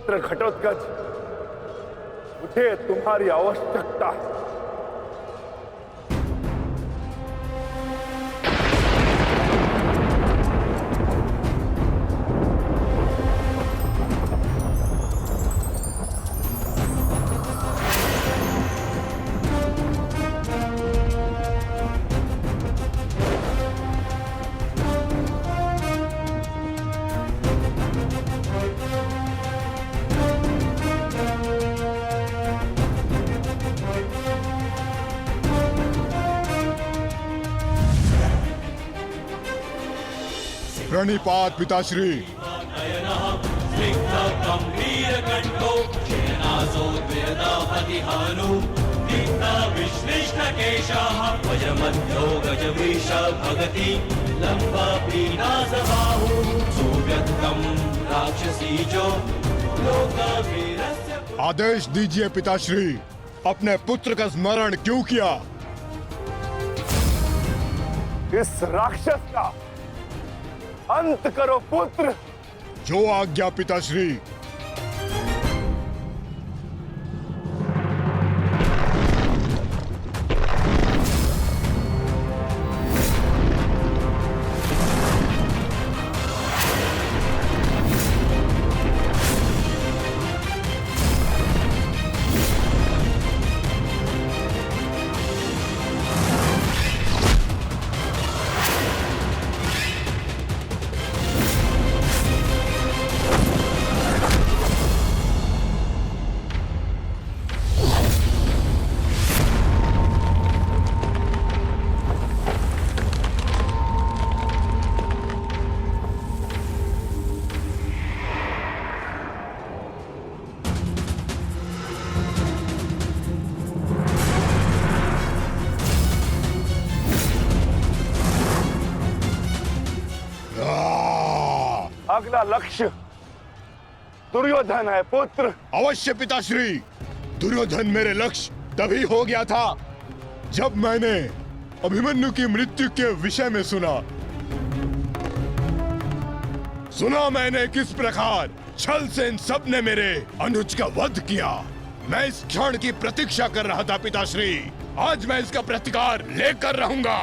पुत्र घटोत्कच, मुझे तुम्हारी आवश्यकता है। प्रणिपात पिताश्री। आदेश दीजिए पिताश्री, अपने पुत्र का स्मरण क्यों किया? इस राक्षस का अंत करो पुत्र। जो आज्ञा पिताश्री। अगला लक्ष्य दुर्योधन है पुत्र। अवश्य पिताश्री, दुर्योधन मेरे लक्ष्य तभी हो गया था जब मैंने अभिमन्यु की मृत्यु के विषय में सुना मैंने किस प्रकार छल से इन सब ने मेरे अनुज का वध किया। मैं इस क्षण की प्रतीक्षा कर रहा था पिताश्री। आज मैं इसका प्रतिकार लेकर रहूंगा।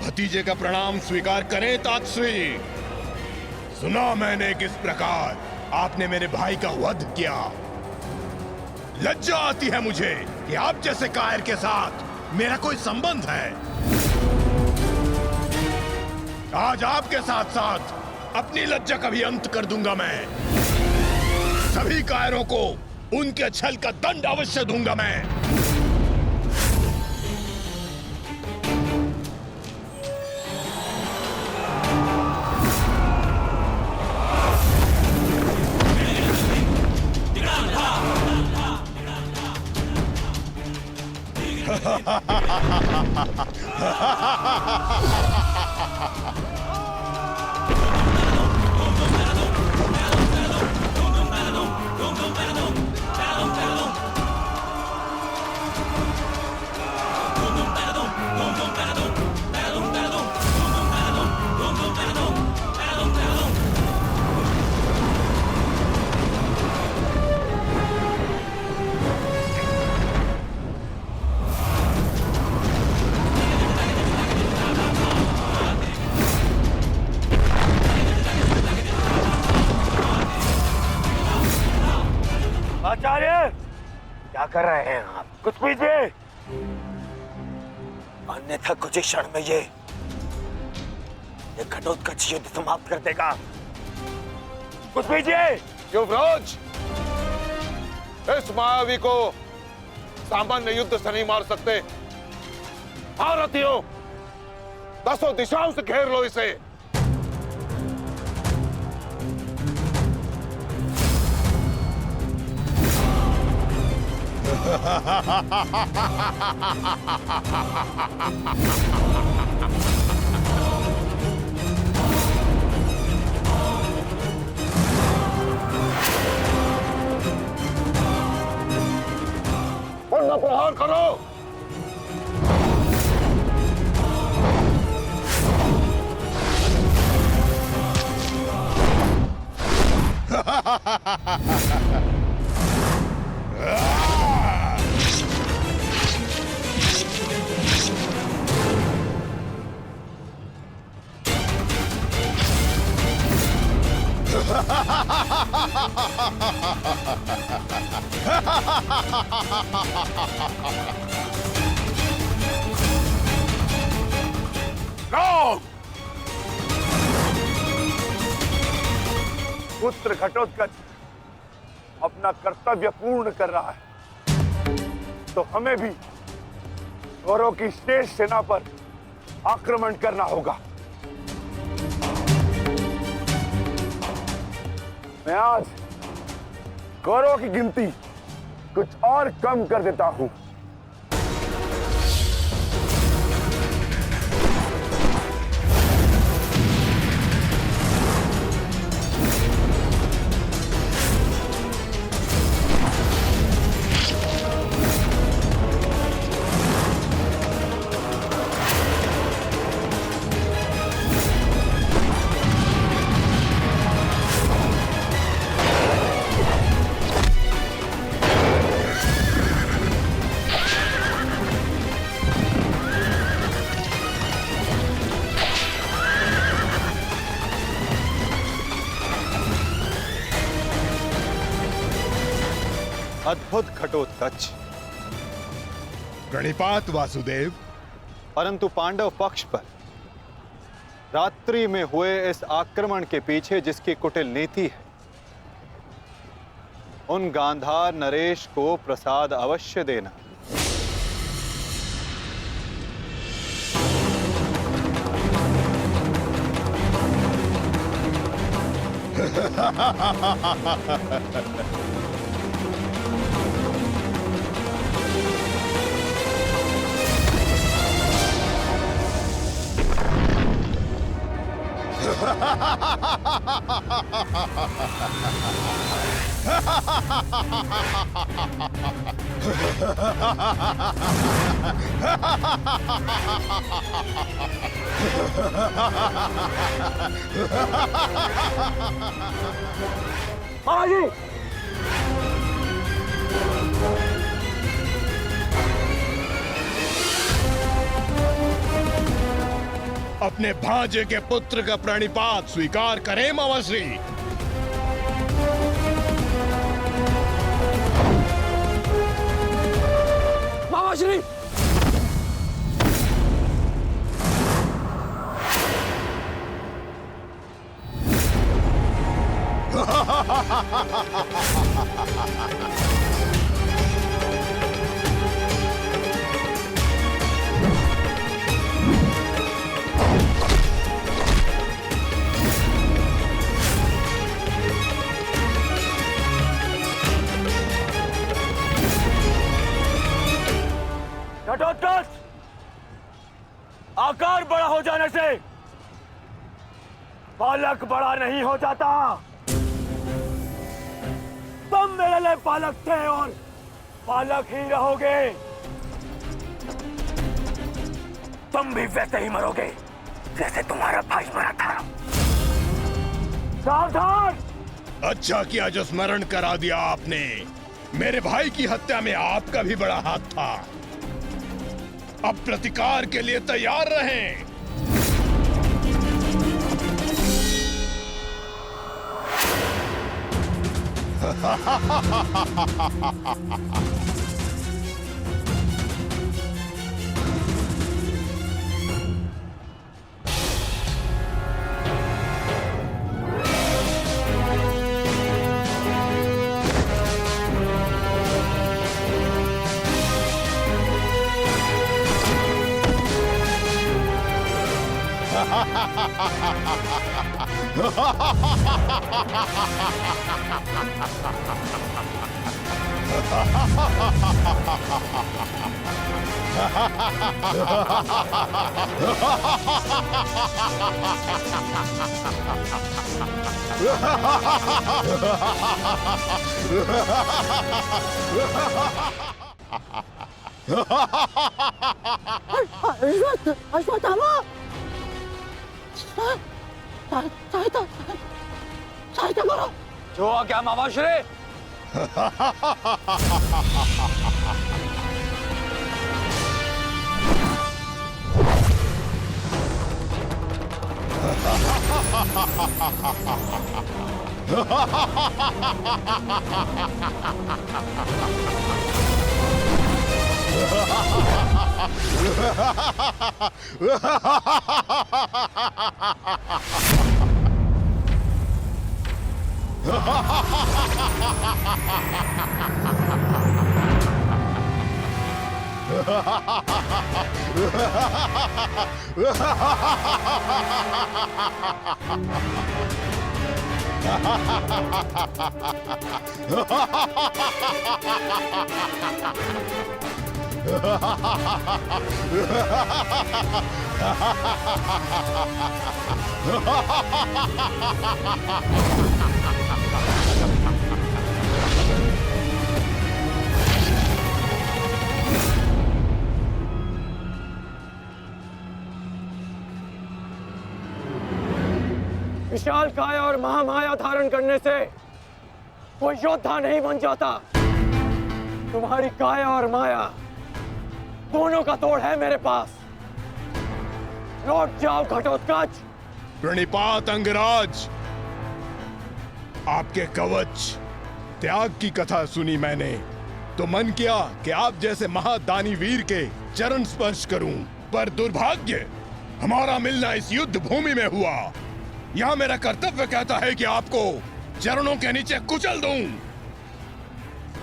भतीजे का प्रणाम स्वीकार करें तातश्री। सुना मैंने किस प्रकार आपने मेरे भाई का वध किया। लज्जा आती है मुझे कि आप जैसे कायर के साथ मेरा कोई संबंध है। आज आपके साथ साथ अपनी लज्जा का भी अंत कर दूंगा मैं। सभी कायरों को उनके छल का दंड अवश्य दूंगा मैं। आचार्य, क्या कर रहे हैं आप? कुछ पीजिए, अन्यथा कुछ ही क्षण में ये घटोत्कच युद्ध समाप्त कर देगा। कुछ पीजिए। युवराज, इस मायावी को सामान्य युद्ध से नहीं मार सकते। भारतीयों, 10 दिशाओं से घेर लो इसे। वरना प्रहार करो। राम! पुत्र घटोत्कच अपना कर्तव्य पूर्ण कर रहा है, तो हमें भी कौरवों की शेष सेना पर आक्रमण करना होगा। मैं आज कौरवों की गिनती कुछ और कम कर देता हूं। अद्भुत घटोत्कच, प्रणिपात वासुदेव। परंतु पांडव पक्ष पर रात्रि में हुए इस आक्रमण के पीछे जिसकी कुटिल नीति है, उन गांधार नरेश को प्रसाद अवश्य देना। महाराज, अपने भांजे के पुत्र का प्रणिपात स्वीकार करें मवसी। मामाश्री, घटोत्कच, आकार बड़ा हो जाने से बालक बड़ा नहीं हो जाता। तुम मेरे लिए बालक थे और बालक ही रहोगे। तुम भी वैसे ही मरोगे जैसे तुम्हारा भाई मरा था। सावधान! अच्छा किया जो स्मरण करा दिया आपने। मेरे भाई की हत्या में आपका भी बड़ा हाथ था। अब प्रतिकार के लिए तैयार रहें। अश्वत्थामा सहायता करो जो क्या मामाश्री विशाल काया और महामाया धारण करने से कोई योद्धा नहीं बन जाता। तुम्हारी काया और माया दोनों का तोड़ है मेरे पास। लौट जाओ घटोत्कच। प्रणिपात अंगराज, आपके कवच त्याग की कथा सुनी मैंने तो मन किया कि आप जैसे महादानी वीर के चरण स्पर्श करूं, पर दुर्भाग्य हमारा मिलना इस युद्ध भूमि में हुआ। यहां मेरा कर्तव्य कहता है कि आपको चरणों के नीचे कुचल दूं।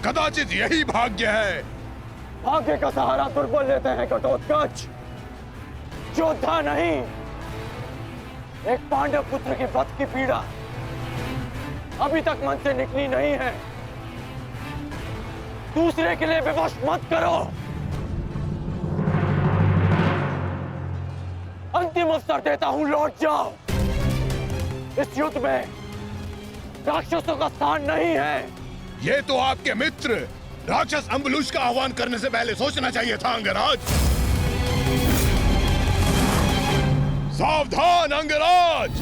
कदाचित यही भाग्य है। भाग्य का सहारा दुर्बल लेते हैं घटोत्कच, योद्धा नहीं। एक पांडव पुत्र के वध की पीड़ा अभी तक मन से निकली नहीं है। दूसरे के लिए विवश मत करो। अंतिम अवसर देता हूं, लौट जाओ। इस युद्ध में राक्षसों का स्थान नहीं है। ये तो आपके मित्र राक्षस अम्बुलुष का आह्वान करने से पहले सोचना चाहिए था अंगराज। सावधान अंगराज।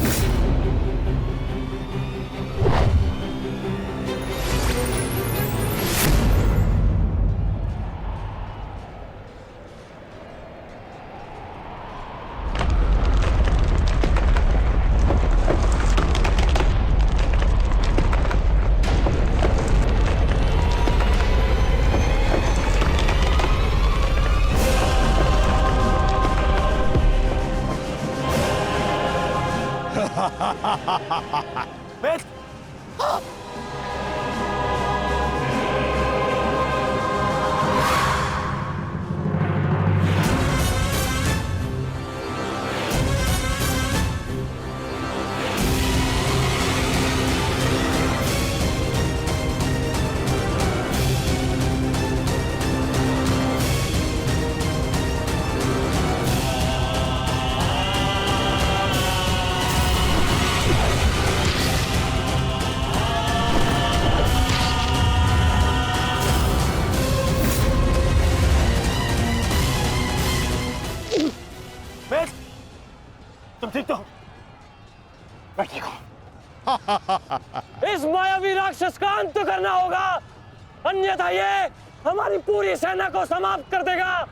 तुम ठीक तो? मैं ठीक हूं। इस मायावी राक्षस का अंत करना होगा, अन्यथा ये हमारी पूरी सेना को समाप्त कर देगा।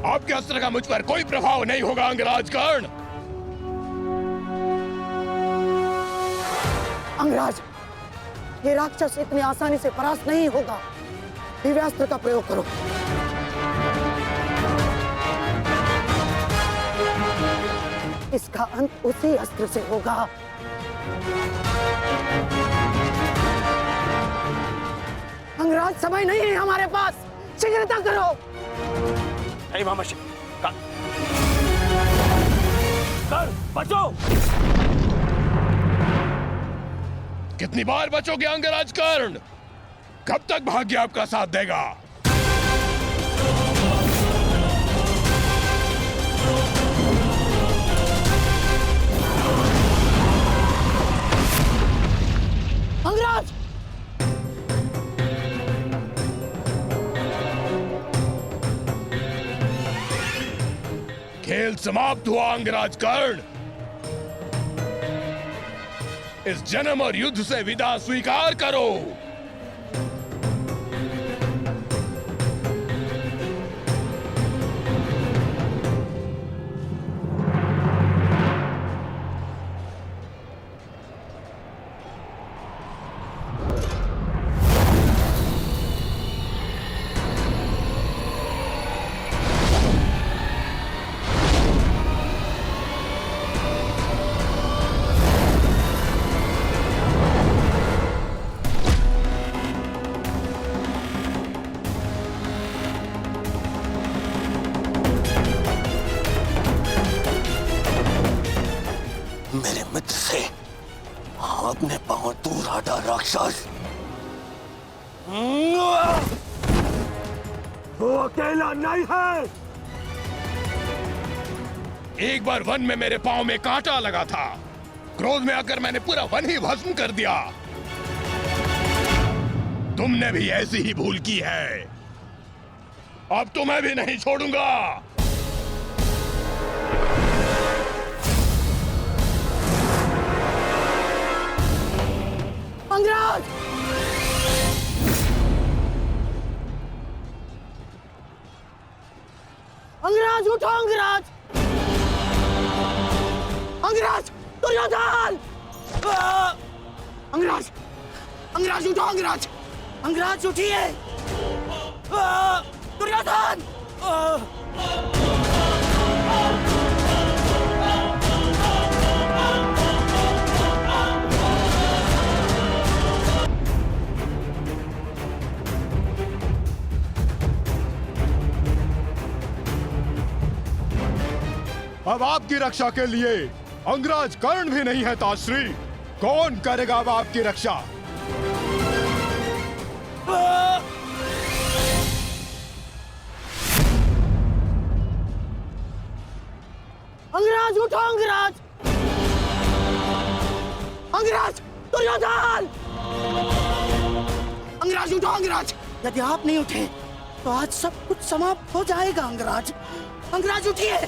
आपके अस्त्र का मुझ पर कोई प्रभाव नहीं होगा अंगराज कर्ण। अंगराज, ये राक्षस इतनी आसानी से परास्त नहीं होगा। दिव्यास्त्र का प्रयोग करो। इसका अंत उसी अस्त्र से होगा। अंगराज, समय नहीं है हमारे पास, शीघ्रता करो। नहीं महामशी, कर बचो। कितनी बार बचोगे अंगराज कर्ण? कब तक भाग्य आपका साथ देगा? अंगराज! खेल समाप्त हुआ अंगराज कर्ण। इस जन्म और युद्ध से विदा स्वीकार करो। मेरे मित्र से अपने पांव दूर हटा राक्षस। वो अकेला नहीं है। एक बार वन में मेरे पांव में कांटा लगा था। क्रोध में आकर मैंने पूरा वन ही भस्म कर दिया। तुमने भी ऐसी ही भूल की है। अब तुम्हें भी नहीं छोड़ूंगा। अंगराज! अंगराज, उठो अंगराज! अंगराज, दुर्योधन! अंगराज, अंगराज उठो अंगराज! अंगराज उठिए! दुर्योधन! अब आपकी रक्षा के लिए अंगराज कर्ण भी नहीं है ताश्री। कौन करेगा अब आपकी रक्षा? अंगराज उठो अंगराज! अंगराज, दुर्योधन! अंगराज उठो अंगराज! यदि आप नहीं उठे तो आज सब कुछ समाप्त हो जाएगा अंगराज। अंगराज उठिए!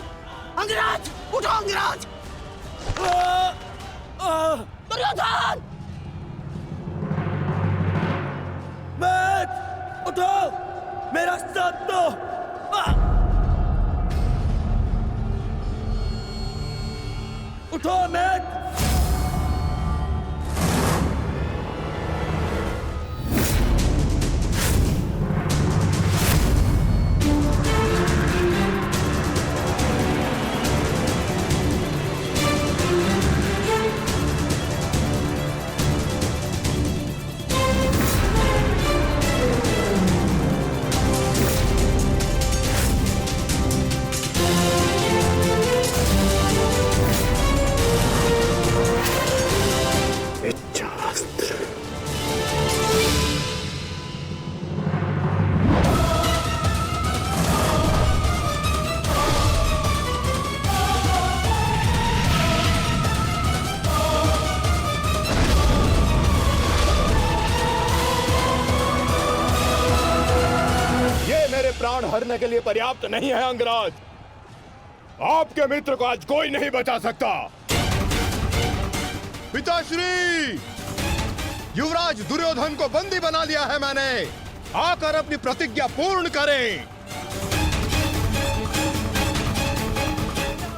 अंगराज उठो अंगराज! दुर्योधन! उठो, मेरा साथ दो। उठो मैथ। प्राण हरने के लिए पर्याप्त नहीं है अंगराज। आपके मित्र को आज कोई नहीं बचा सकता। पिताश्री, युवराज दुर्योधन को बंदी बना लिया है मैंने। आकर अपनी प्रतिज्ञा पूर्ण करें।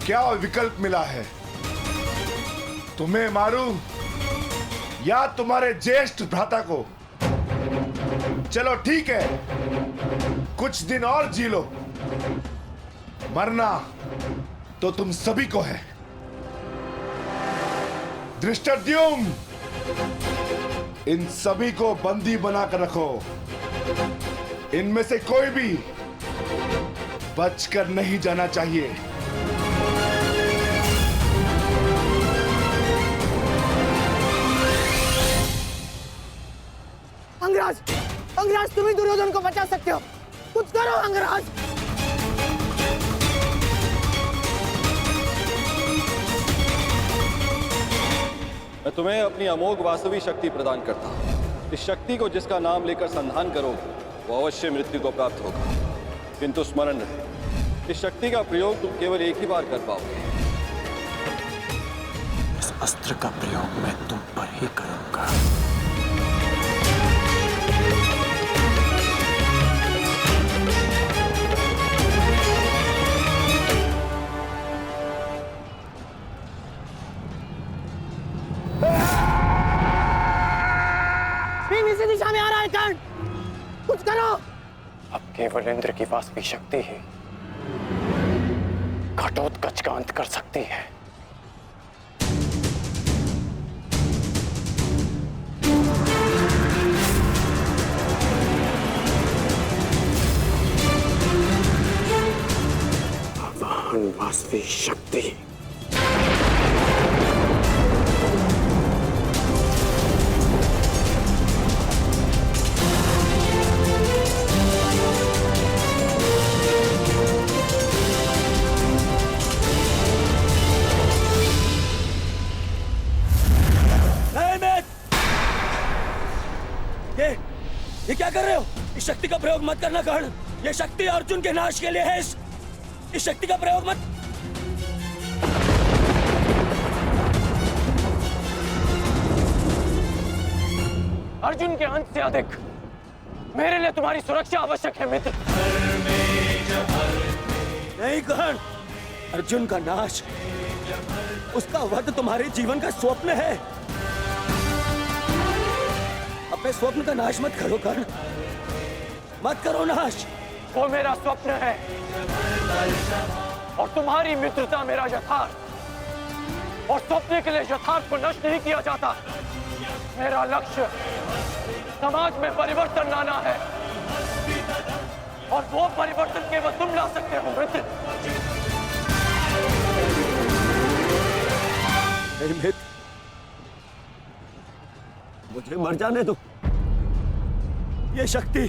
क्या विकल्प मिला है? तुम्हें मारूं या तुम्हारे ज्येष्ठ भ्राता को? चलो ठीक है, कुछ दिन और जी लो, मरना तो तुम सभी को है। धृष्टद्युम्न, इन सभी को बंदी बनाकर रखो। इनमें से कोई भी बचकर नहीं जाना चाहिए। अंगराज, अंगराज तुम ही दुर्योधन को बचा सकते हो, कुछ करो अंगराज। मैं तुम्हें अपनी अमोघ वास्तविक शक्ति प्रदान करता हूँ। इस शक्ति को जिसका नाम लेकर संधान करोगे वो अवश्य मृत्यु को प्राप्त होगा, किंतु स्मरण रहे इस शक्ति का प्रयोग तुम केवल एक ही बार कर पाओगे। इस अस्त्र का प्रयोग मैं तुम पर ही करूंगा। इसी दिशा में आ रहा है कर्ण, कुछ करो। अब केवल इंद्र की वास्तविक शक्ति ही घटोत्कच का अंत कर सकती है। भगवान वास्तविक शक्ति। ये क्या कर रहे हो? इस शक्ति का प्रयोग मत करना कर्ण। ये शक्ति अर्जुन के नाश के लिए है। इस शक्ति का प्रयोग मत। अर्जुन के अंत से अधिक मेरे लिए तुम्हारी सुरक्षा आवश्यक है मित्र। नहीं कर्ण, अर्जुन का नाश, उसका वध तुम्हारे जीवन का स्वप्न है। अपने स्वप्न का नाश मत करो कर्ण, मत करो नाश। वो मेरा स्वप्न है और तुम्हारी मित्रता मेरा यथार्थ। और स्वप्न के लिए यथार्थ को नष्ट नहीं किया जाता। मेरा लक्ष्य समाज में परिवर्तन लाना है और वो परिवर्तन केवल तुम ला सकते हो मित्र। नहीं मित्र, मुझे मर जाने दो। ये शक्ति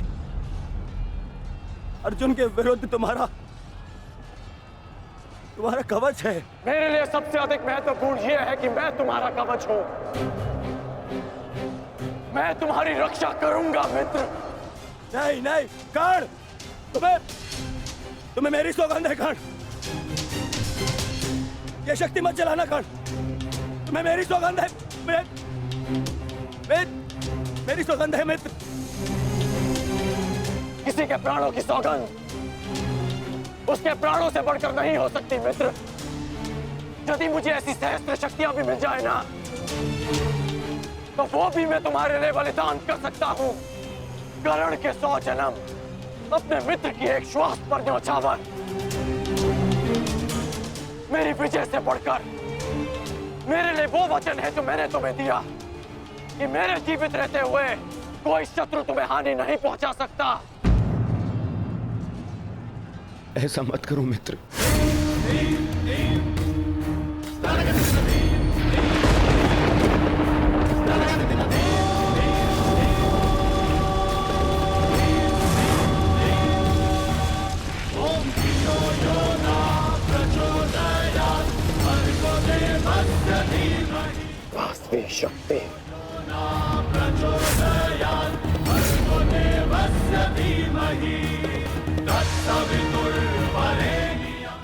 अर्जुन के विरुद्ध तुम्हारा कवच है। मेरे लिए सबसे अधिक महत्वपूर्ण यह है कि मैं तुम्हारा कवच हूं। मैं तुम्हारी रक्षा करूंगा मित्र। नहीं नहीं कर्ण, तुम्हें मेरी सौगंध है कर्ण। ये शक्ति मत चलाना कर्ण, तुम्हें मेरी सौगंध है। मेरी सौगंध है मित्र। किसी के प्राणों की सौगंध उसके प्राणों से बढ़कर नहीं हो सकती मित्र। यदि मुझे ऐसी सहस्त्र शक्तियां भी मिल जाए ना, तो वो भी मैं तुम्हारे लिए बलिदान कर सकता हूं। कर्ण के 100 जन्म, अपने मित्र की एक श्वास पर न्योछावर। मेरी विजय से बढ़कर मेरे लिए वो वचन है जो मैंने तुम्हें दिया कि मेरे जीवित रहते हुए कोई शत्रु तुम्हें हानि नहीं पहुंचा सकता। ऐसा मत करो मित्र। वास्तविक शक्ति।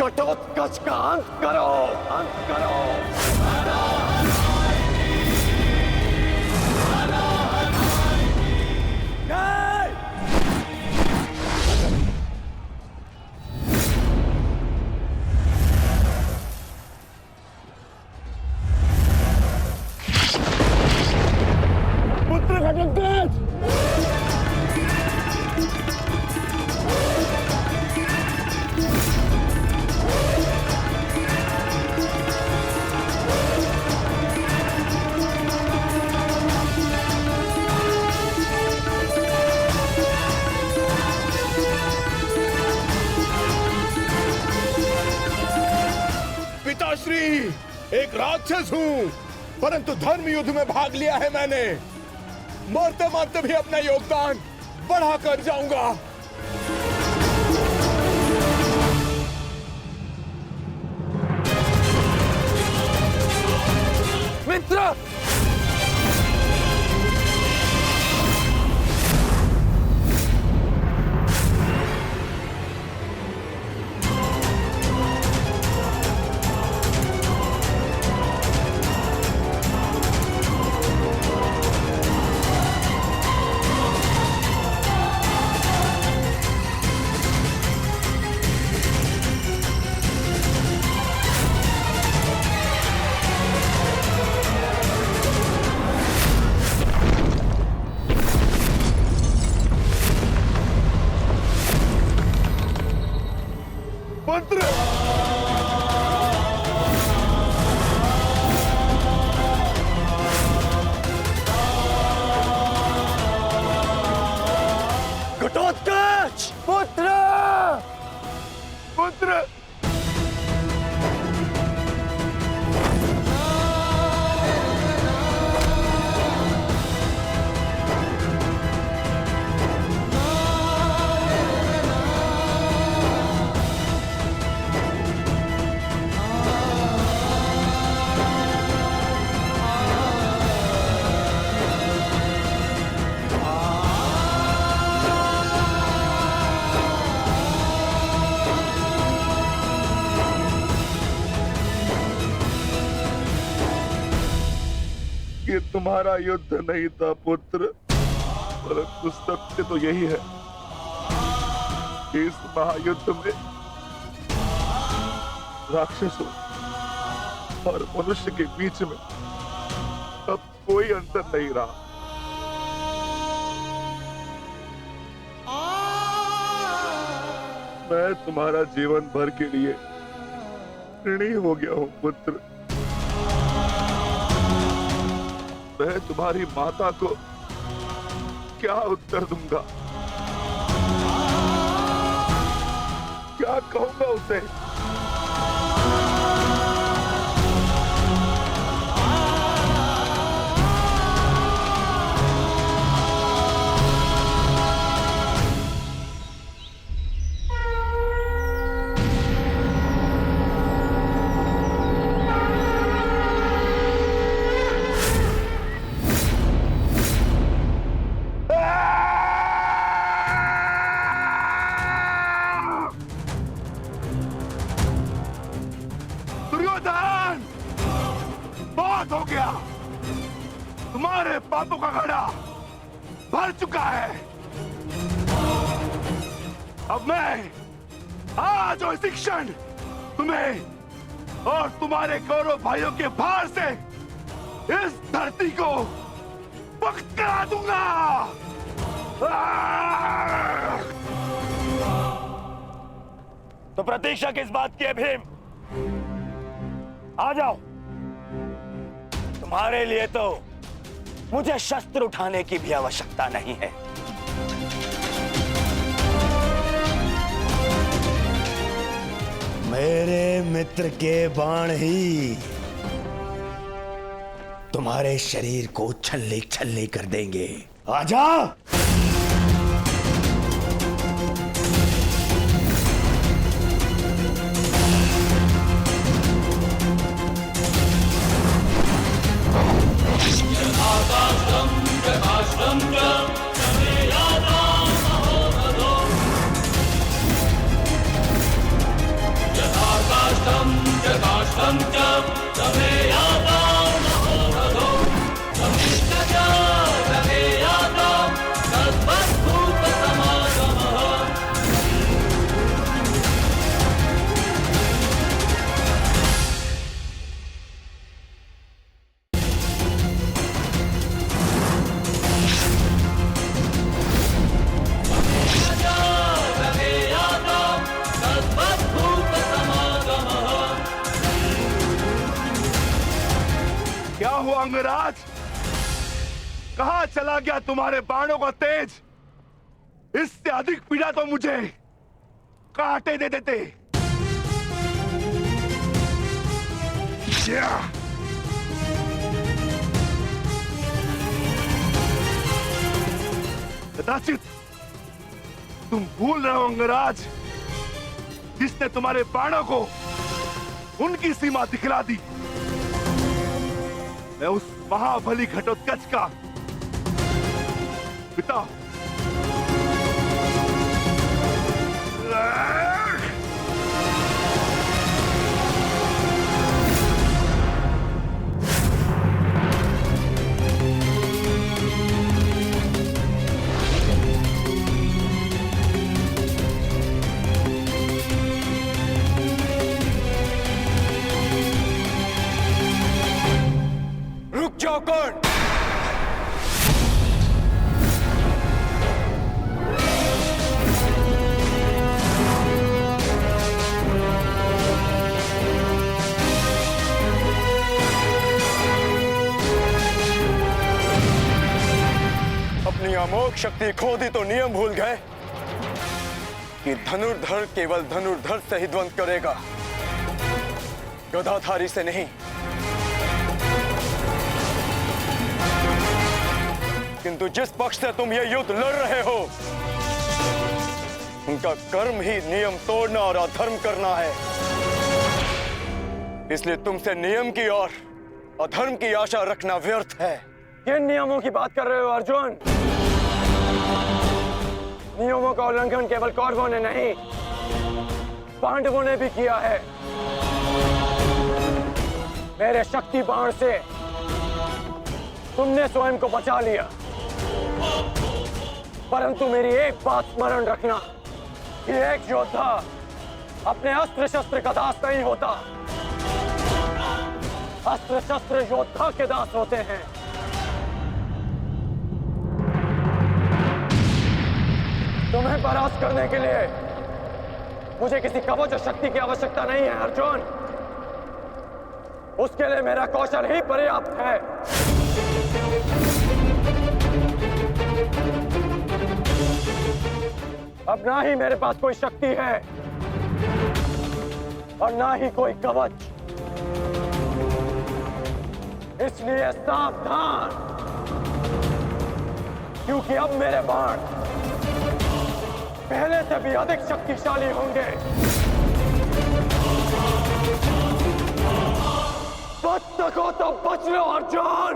घटोत्कच का अंत करो, अंत करो। पिताश्री, एक राक्षस हूँ, परंतु धर्म युद्ध में भाग लिया है मैंने। मरते मरते भी अपना योगदान बढ़ाकर जाऊंगा। मित्र, पुत्र, घटोत्कच! पुत्र! पुत्र, ये तुम्हारा युद्ध नहीं था पुत्र, परंतु सत्य तो यही है। इस महायुद्ध में राक्षसों और मनुष्य के बीच में अब कोई अंतर नहीं रहा। मैं तुम्हारा जीवन भर के लिए ऋणी हो गया हूं पुत्र। मैं तुम्हारी माता को क्या उत्तर दूंगा, क्या कहूंगा उसे? दुर्योधन, बहुत हो गया। तुम्हारे पापों का घड़ा भर चुका है। अब मैं आज और इसी क्षण तुम्हें और तुम्हारे कौरव भाइयों के भार से इस धरती को मुक्त करा दूंगा। तो प्रतीक्षा किस बात की है भीम? आ जाओ। तुम्हारे लिए तो मुझे शस्त्र उठाने की भी आवश्यकता नहीं है। मेरे मित्र के बाण ही तुम्हारे शरीर को छल्ले छल्ले कर देंगे। आजा। क्या हुआ अंगराज? कहां चला गया तुम्हारे बाणों का तेज? इससे अधिक पीड़ा तो मुझे कांटे दे देते। कदाचित तुम भूल रहे हो अंगराज, जिसने तुम्हारे बाणों को उनकी सीमा दिखला दी। मैं उस महाबली घटोत्कच का पिता। रुक जाओ कर्ण। अपनी अमोघ शक्ति खो दी तो नियम भूल गए कि धनुर्धर केवल धनुर्धर से ही द्वंद करेगा, गदाधारी से नहीं। किंतु जिस पक्ष से तुम ये युद्ध लड़ रहे हो, उनका कर्म ही नियम तोड़ना और अधर्म करना है। इसलिए तुमसे नियम की और अधर्म की आशा रखना व्यर्थ है। किन नियमों की बात कर रहे हो अर्जुन? नियमों का उल्लंघन केवल कौरवों ने नहीं, पांडवों ने भी किया है। मेरे शक्ति बाण से तुमने स्वयं को बचा लिया, परंतु मेरी एक बात स्मरण रखना कि एक योद्धा अपने अस्त्र शस्त्र का दास नहीं होता। अस्त्र शस्त्र योद्धा के दास होते हैं। तुम्हें परास्त करने के लिए मुझे किसी कवच और शक्ति की आवश्यकता नहीं है अर्जुन। उसके लिए मेरा कौशल ही पर्याप्त है। अब ना ही मेरे पास कोई शक्ति है और ना ही कोई कवच, इसलिए सावधान, क्योंकि अब मेरे बाण पहले से भी अधिक शक्तिशाली होंगे। बच सको तो बच लो अर्जुन।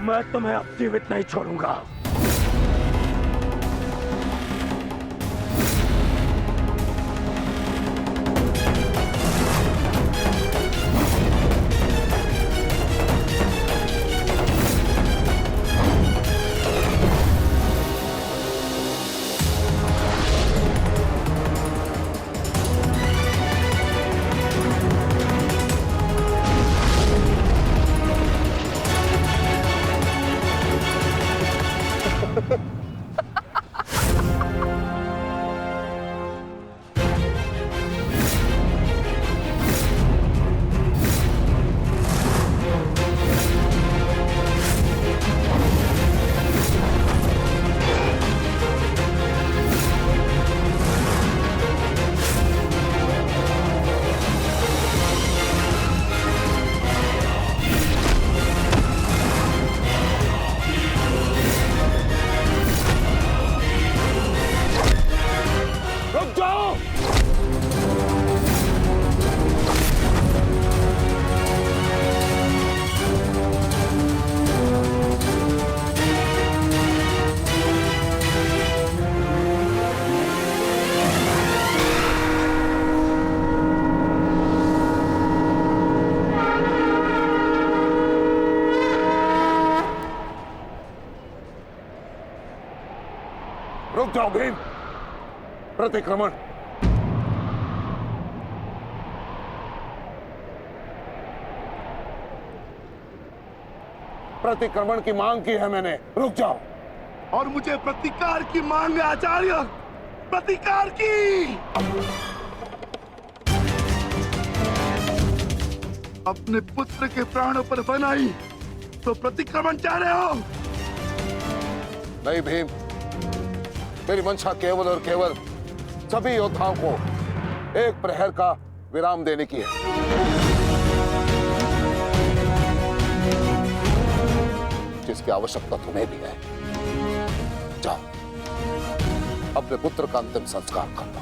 मैं तुम्हें अब जीवित नहीं छोड़ूंगा। रुक जाओ भीम। प्रतिक्रमण। प्रतिक्रमण की मांग की है मैंने, रुक जाओ। और मुझे प्रतिकार की मांग है आचार्य, प्रतिकार की। अपने पुत्र के प्राणों पर बनाई तो प्रतिक्रमण चाह रहे हो? नहीं भीम, मेरी मंशा केवल और केवल सभी योद्धाओं को एक प्रहर का विराम देने की है। जिसकी आवश्यकता तुम्हें भी है। जाओ, अपने पुत्र का अंतिम संस्कार कर लो।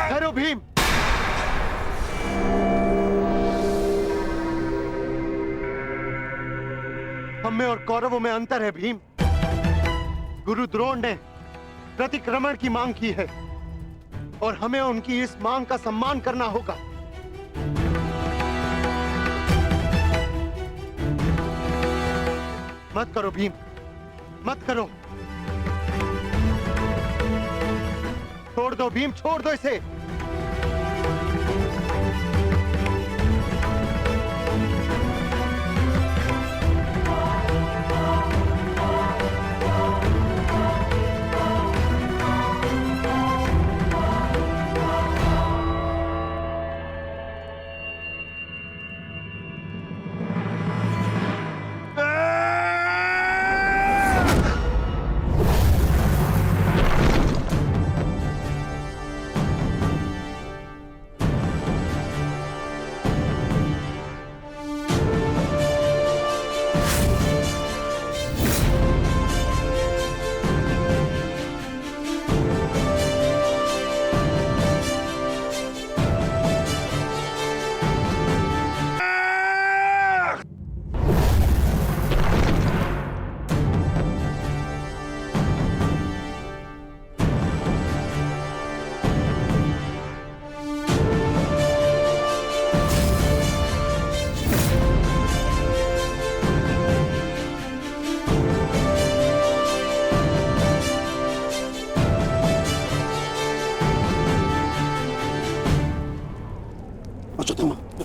ठहरो भीम। हम में और कौरवों में अंतर है भीम। गुरु द्रोण ने प्रतिक्रमण की मांग की है और हमें उनकी इस मांग का सम्मान करना होगा। मत करो भीम, मत करो। छोड़ दो भीम, छोड़ दो इसे।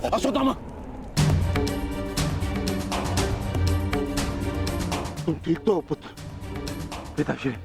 अश्वत्थामा, तुम ठीक तो हो पुत्र? पिताश्री,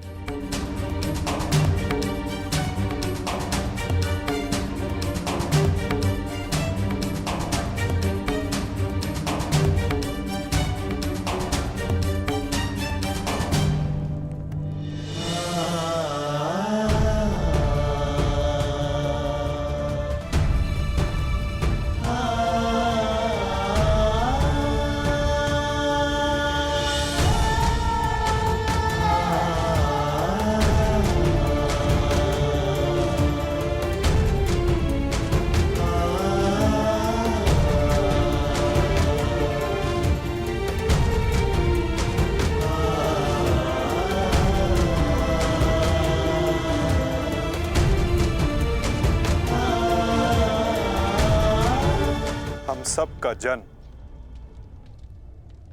सबका जन्म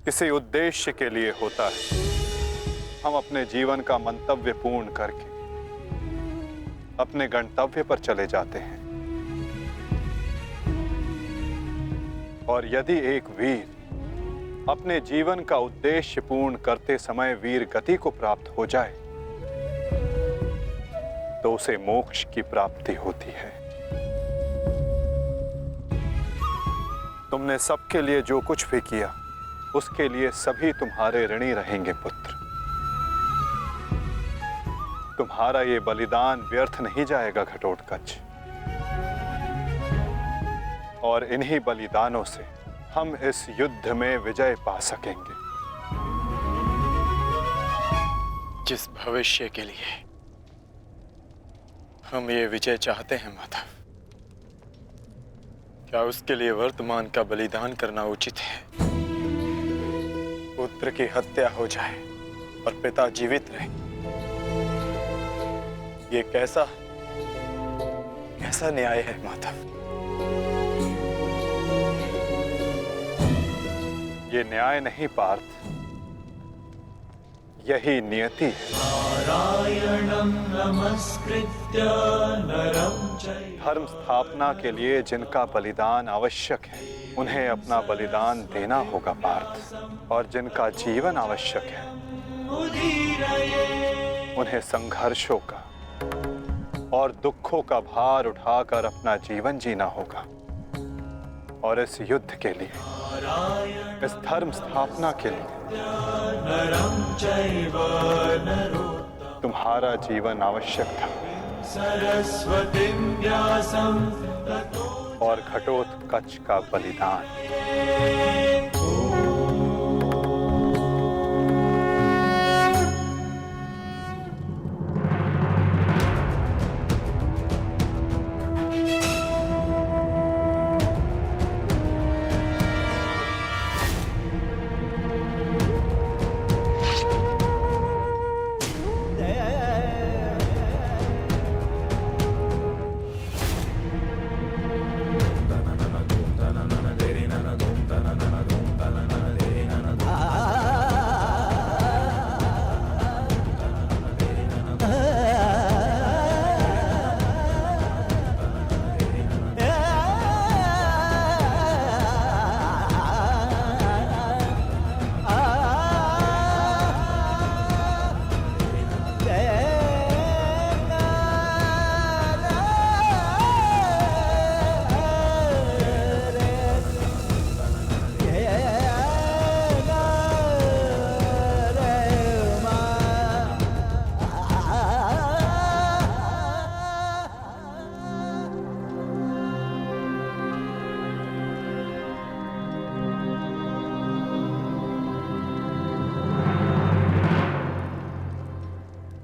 किसी उद्देश्य के लिए होता है। हम अपने जीवन का मंतव्य पूर्ण करके अपने गंतव्य पर चले जाते हैं। और यदि एक वीर अपने जीवन का उद्देश्य पूर्ण करते समय वीर गति को प्राप्त हो जाए तो उसे मोक्ष की प्राप्ति होती है। तुमने सबके लिए जो कुछ भी किया उसके लिए सभी तुम्हारे ऋणी रहेंगे पुत्र। तुम्हारा ये बलिदान व्यर्थ नहीं जाएगा घटोत्कच। और इन्हीं बलिदानों से हम इस युद्ध में विजय पा सकेंगे। जिस भविष्य के लिए हम ये विजय चाहते हैं माता, क्या उसके लिए वर्तमान का बलिदान करना उचित है? पुत्र की हत्या हो जाए और पिता जीवित रहे, ये कैसा न्याय है माता? ये न्याय नहीं पार्थ, यही नियति है। धर्म स्थापना के लिए जिनका बलिदान आवश्यक है उन्हें अपना बलिदान देना होगा पार्थ, और जिनका जीवन आवश्यक है उन्हें संघर्षों का और दुखों का भार उठाकर अपना जीवन जीना होगा। और इस युद्ध के लिए, इस धर्म स्थापना के लिए तुम्हारा जीवन आवश्यक था, और घटोत्कच का बलिदान।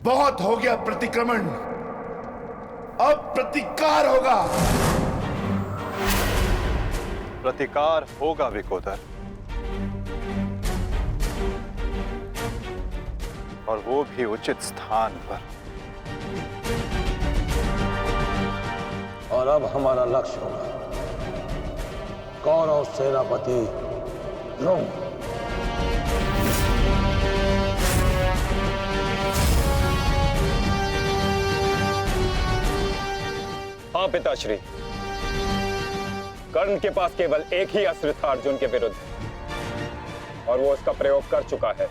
बहुत हो गया प्रतिक्रमण, अब प्रतिकार होगा। प्रतिकार होगा विकोदर, और वो भी उचित स्थान पर। और अब हमारा लक्ष्य होगा कौरव सेनापति द्रोण। हाँ पिताश्री, कर्ण के पास केवल एक ही अस्त्र था अर्जुन के विरुद्ध, और वो उसका प्रयोग कर चुका है।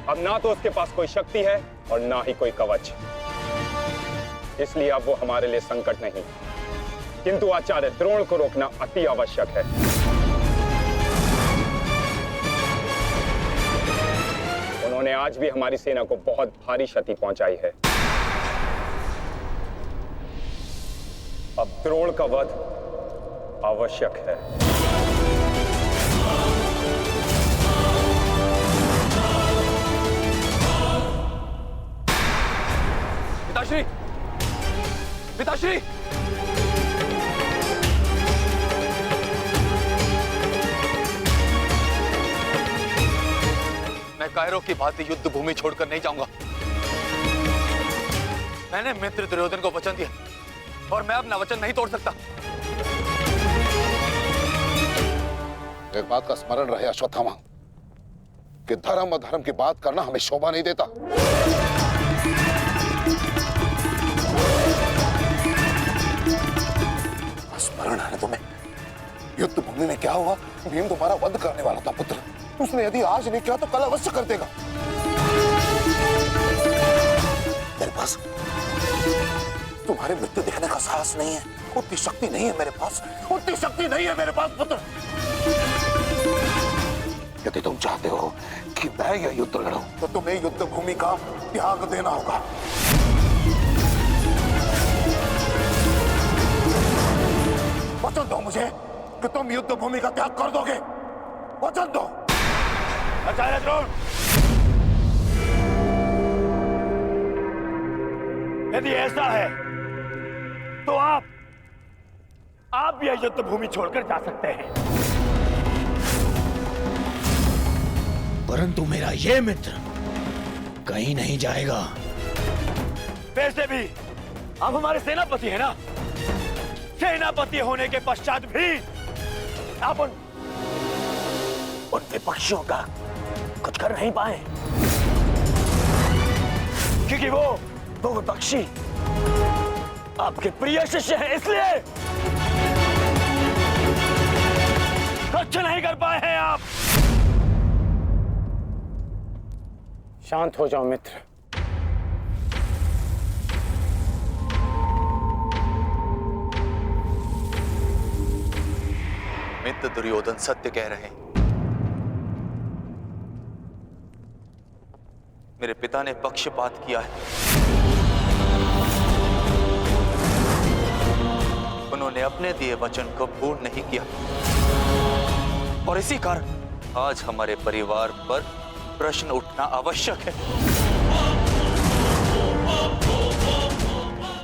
अब ना तो उसके पास कोई शक्ति है और ना ही कोई कवच, इसलिए अब वो हमारे लिए संकट नहीं, किंतु आचार्य द्रोण को रोकना अति आवश्यक है। उन्होंने आज भी हमारी सेना को बहुत भारी क्षति पहुंचाई है। अब द्रोण का वध आवश्यक है। पिताश्री, पिताश्री, मैं कायरों की भांति युद्ध भूमि छोड़कर नहीं जाऊंगा। मैंने मित्र दुर्योधन को वचन दिया और मैं अपना वचन नहीं तोड़ सकता। एक बात का स्मरण रहे अश्वत्थामा, कि धर्म अधर्म की बात करना हमें शोभा नहीं देता। स्मरण है तुम्हें युद्ध भूमि में क्या हुआ? भीम तुम्हारा वध करने वाला था पुत्र। उसने यदि आज नहीं किया तो कल अवश्य कर देगा। मेरे पास तुम्हारे मृत्यु देखने का साहस नहीं है, उतनी शक्ति नहीं है मेरे पास, उतनी शक्ति नहीं है मेरे पास पुत्र। यदि तुम चाहते हो कि मैं यह युद्ध लड़ूं, तो तुम्हें युद्ध भूमि का त्याग देना होगा। वचन दो मुझे कि तुम युद्ध भूमि का त्याग कर दोगे। वचन दो। आचार्य द्रोण, यदि ऐसा है तो आप यह युद्ध भूमि छोड़कर जा सकते हैं। परंतु मेरा ये मित्र कहीं नहीं जाएगा। वैसे भी आप हमारे सेनापति हैं ना? सेनापति होने के पश्चात भी आप उन विपक्षियों का कर नहीं पाए, क्योंकि वो बख्शी आपके प्रिय शिष्य हैं, इसलिए रक्षा नहीं कर पाए हैं आप। शांत हो जाओ मित्र। मित्र दुर्योधन सत्य कह रहे हैं। मेरे पिता ने पक्षपात किया है। उन्होंने अपने दिए वचन को पूर्ण नहीं किया और इसी कारण आज हमारे परिवार पर प्रश्न उठना आवश्यक है।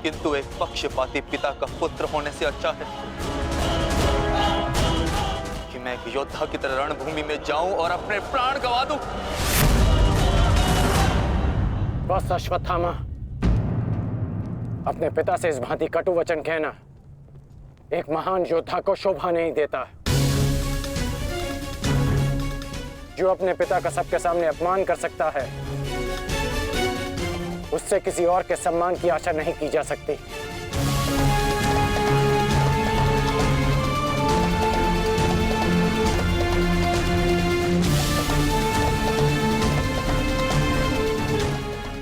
किंतु एक पक्षपाती पिता का पुत्र होने से अच्छा है कि मैं एक योद्धा की तरह रणभूमि में जाऊं और अपने प्राण गंवा दूं। बस अश्वत्थामा, अपने पिता से इस भांति कटु वचन कहना एक महान योद्धा को शोभा नहीं देता। जो अपने पिता का सबके सामने अपमान कर सकता है, उससे किसी और के सम्मान की आशा नहीं की जा सकती।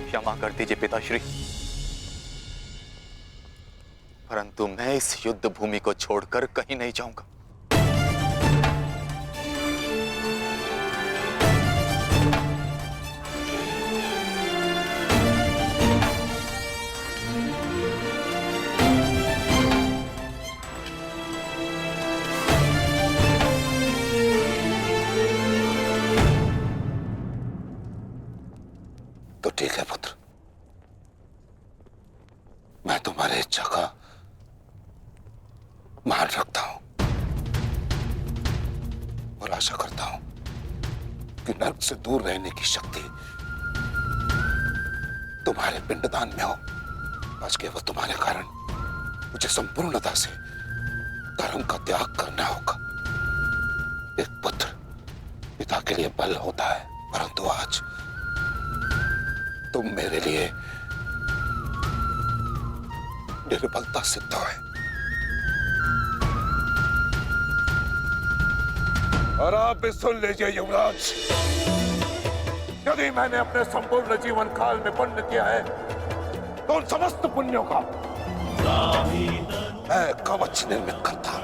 क्षमा कर दीजिए पिताश्री, परंतु मैं इस युद्ध भूमि को छोड़कर कहीं नहीं जाऊंगा। तो ठीक है पुत्र, मैं तुम्हारी इच्छा का मान रखता हूं और आशा करता हूं कि नर्क से दूर रहने की शक्ति तुम्हारे पिंडदान में हो। आज केवल तुम्हारे कारण मुझे संपूर्णता से धर्म का त्याग करना होगा। एक पुत्र पिता के लिए बल होता है, परंतु आज तुम मेरे लिए निर्बलता सिद्ध है। और आप भी सुन लीजिए युवराज, यदि मैंने अपने संपूर्ण जीवन काल में पुण्य किया है तो उन समस्त पुण्यों का मैं कवच निर्मित करता हूं।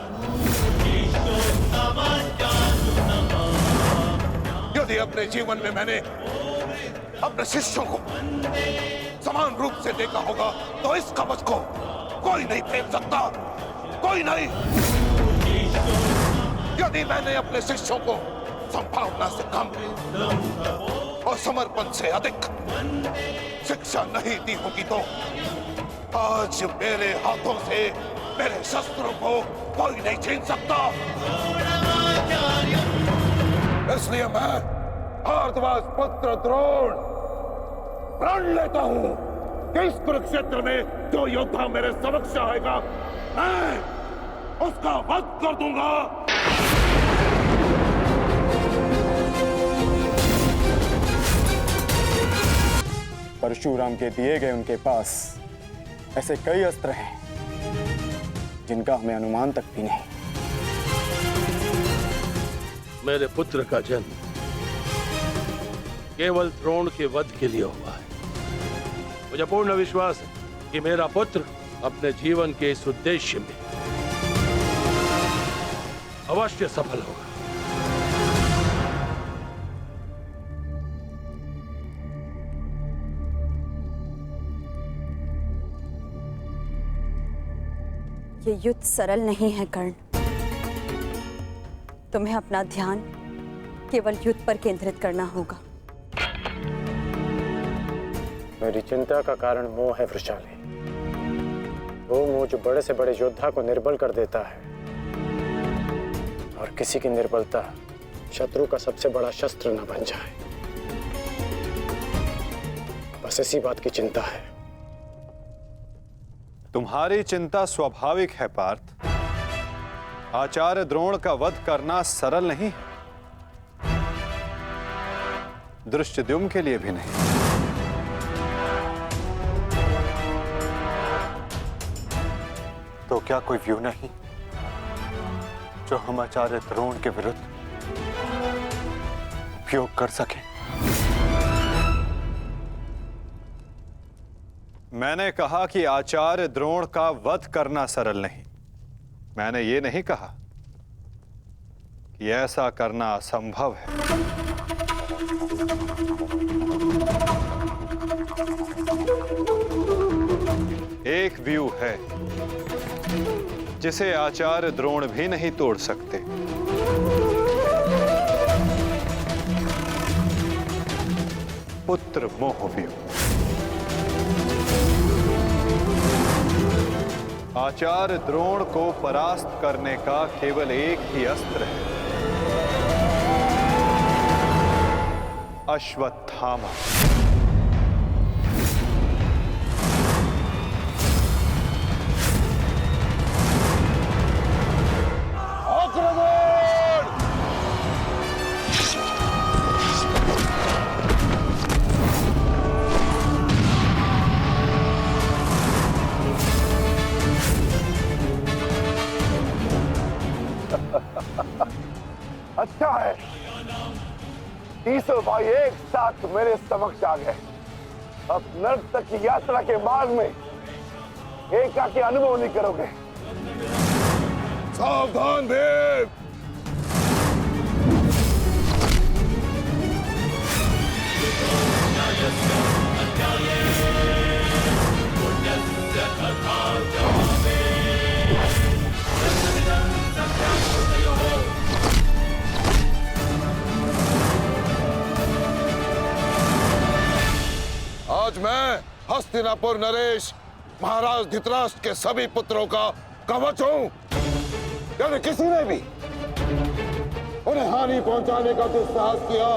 यदि अपने जीवन में मैंने अपने शिष्यों को समान रूप से देखा होगा तो इस कवच को कोई नहीं फेंक सकता, कोई नहीं। यदि मैंने अपने शिष्यों को संभावना से कम और समर्पण से अधिक शिक्षा नहीं दी होगी तो आज मेरे हाथों से मेरे शस्त्रों को कोई नहीं छीन सकता। इसलिए मैं भारद्वाज पुत्र द्रोण प्रण लेता हूं कि इस कुरुक्षेत्र में जो योद्धा मेरे समक्ष आएगा मैं उसका वध कर दूंगा। परशुराम के दिए गए उनके पास ऐसे कई अस्त्र हैं जिनका हमें अनुमान तक भी नहीं। मेरे पुत्र का जन्म केवल द्रोण के वध के लिए हुआ है। मुझे पूर्ण विश्वास है कि मेरा पुत्र अपने जीवन के इस उद्देश्य में अवश्य सफल होगा। ये युद्ध सरल नहीं है कर्ण। तुम्हें अपना ध्यान केवल युद्ध पर केंद्रित करना होगा। मेरी चिंता का कारण मोह है वृषाली। वो मोह जो बड़े से बड़े योद्धा को निर्बल कर देता है और किसी की निर्बलता शत्रु का सबसे बड़ा शस्त्र न बन जाए। बस इसी बात की चिंता है। तुम्हारी चिंता स्वाभाविक है पार्थ। आचार्य द्रोण का वध करना सरल नहीं। दृष्टद्युम्न के लिए भी नहीं। तो क्या कोई व्यू नहीं जो हम आचार्य द्रोण के विरुद्ध उपयोग कर सके? मैंने कहा कि आचार्य द्रोण का वध करना सरल नहीं। मैंने ये नहीं कहा कि ऐसा करना असंभव है। एक व्यू है जिसे आचार्य द्रोण भी नहीं तोड़ सकते। पुत्र मोह व्यू। आचार्य द्रोण को परास्त करने का केवल एक ही अस्त्र है, अश्वत्थामा। अच्छा है, तीसों भाई एक साथ मेरे समक्ष आ गए। अब नर्क तक की यात्रा के मार्ग में एकाकी अनुभव नहीं करोगे। सावधान भीम! आज मैं हस्तिनापुर नरेश महाराज धृतराष्ट्र के सभी पुत्रों का कवच हूं। यदि किसी ने भी उन्हें हानि पहुंचाने का दुस्साहस किया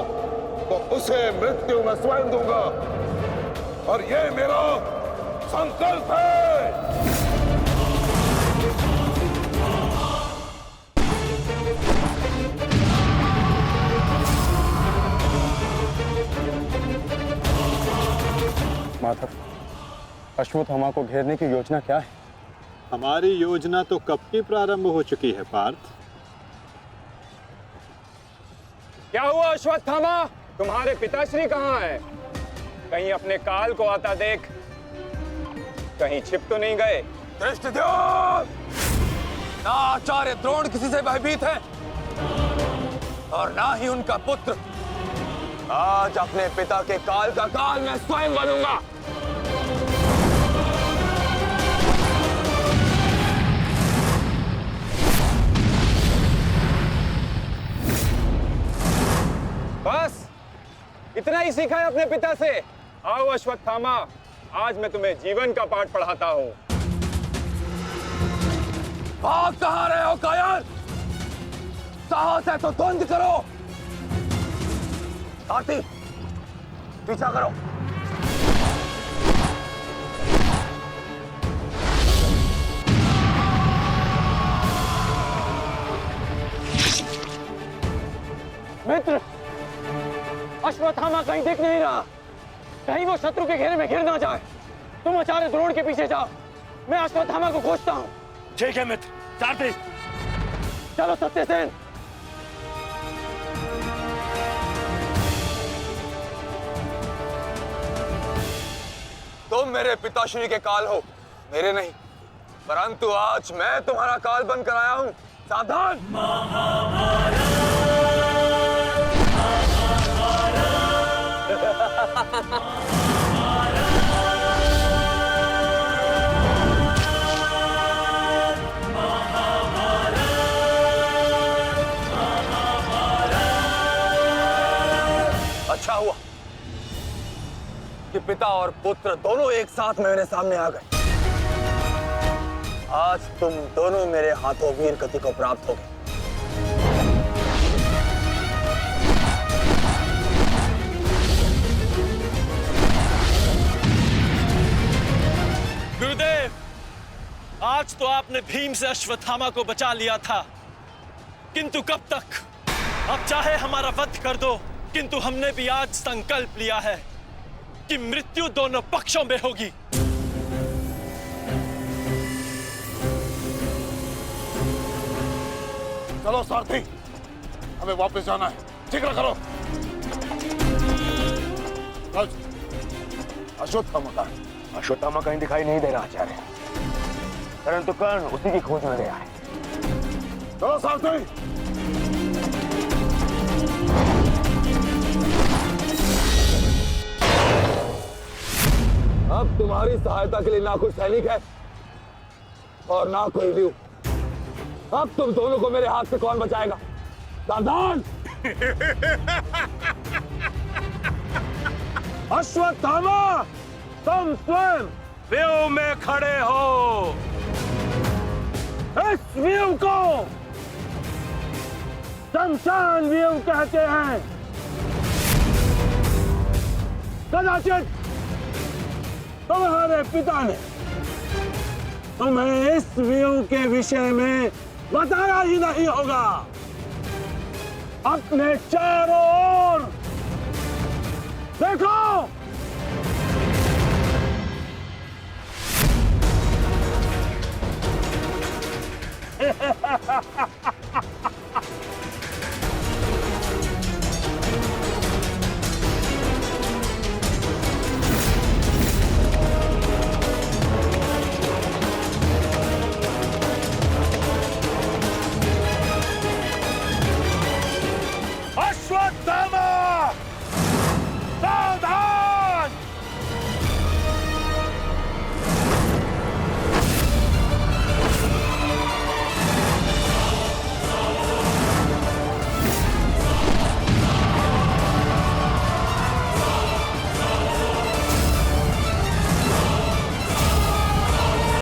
तो उसे मृत्यु में स्वयं दूंगा, और ये मेरा संकल्प है। माधव, अश्वत्थामा को घेरने की योजना क्या है? हमारी योजना तो कब की प्रारंभ हो चुकी है पार्थ। क्या हुआ अश्वत्थामा? तुम्हारे पिताश्री कहाँ हैं? कहीं अपने काल को आता देख, कहीं छिप तो नहीं गए? दृष्टद्युम्न! ना आचार्य द्रोण किसी से भयभीत है और ना ही उनका पुत्र। आज अपने पिता के काल का काल मैं स्वयं बनूंगा। बस इतना ही सीखा है अपने पिता से? आओ अश्वत्थामा, आज मैं तुम्हें जीवन का पाठ पढ़ाता हूं। भाग कहां रहे हो कायर? साहस है तो द्वंद्व करो। साथी, पीछा करो। मित्र, अश्वत्थामा कहीं दिख नहीं रहा। कहीं वो शत्रु के घेरे में घिर ना जाए। तुम आचार्य द्रोण के पीछे जाओ, मैं अश्वत्थामा को खोजता हूँ। ठीक है मित्र, सारथी। चलो सत्यसेन। तुम मेरे पिताश्री के काल हो, मेरे नहीं। परंतु आज मैं तुम्हारा काल बनकर आया हूं। सावधान! अच्छा हुआ कि पिता और पुत्र दोनों एक साथ मेरे सामने आ गए। आज तुम दोनों मेरे हाथों वीर गति को प्राप्त हो गए। गुरुदेव, आज तो आपने भीम से अश्वत्थामा को बचा लिया था, किंतु कब तक? अब चाहे हमारा वध कर दो, किंतु हमने भी आज संकल्प लिया है कि मृत्यु दोनों पक्षों में होगी। चलो सारथी, हमें वापस जाना है। जिक्र करो। अश्वत्थामा का? अश्वत्थामा कहीं दिखाई नहीं दे रहा आचार्य, परंतु कर्ण उसी की खोज में गया है। चलो सारथी। अब तुम्हारी सहायता के लिए ना कोई सैनिक है और ना कोई व्यू। अब तुम दोनों को मेरे हाथ से कौन बचाएगा? सावधान! अश्वत्थामा, तुम स्वयं व्यू में खड़े हो। इस व्यू को शमशान व्यू कहते हैं। कदाचित तुम्हारे पिता ने तुम्हें इस व्यू के विषय में बताया ही नहीं होगा। अपने चारों ओर देखो। अश्वत्थामा!